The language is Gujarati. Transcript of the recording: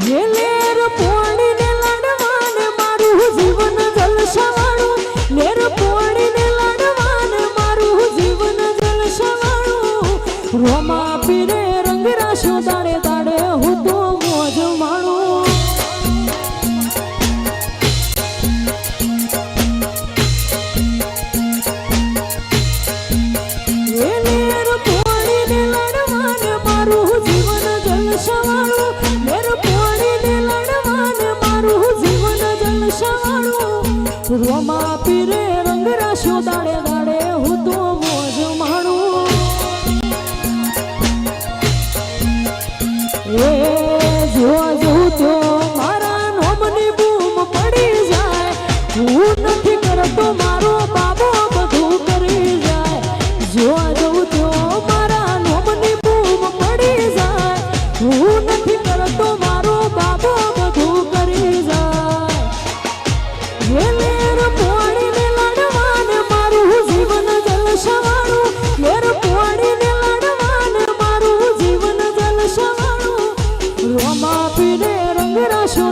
લેર પોણીને લાડવાને મારું જીવન જલસાવાળું લેર પોણીને લાડવાને મારું જીવન જલસાવાળું રોમા પીરે રંગ રાશો દાડે દાડે હું તો મોજ માણું લેર પોણીને લાડવાને મારું જીવન જલસાવાળું લેર પોણીને લાડવાને મારું જીવન જલસાવાળું રોમા પીરે રંગ રાશો દાડે દાડે હું તો મોજ માણું એ જો જોઉં તો મારા નોમની બૂમ પડી જાય હું નથી કરતો મારો બાબો બધું કરી જાય જો જોઉં તો મારા નોમની બૂમ પડી જાય હું નથી કરતો મારો બાબો બધું કરી જાય લેર પોણીને લાડવાને મારું જીવન જલસાવાળું લેર પોણીને લાડવાને મારું જીવન જલસાવાળું રોમા પીરે રંગ રાશો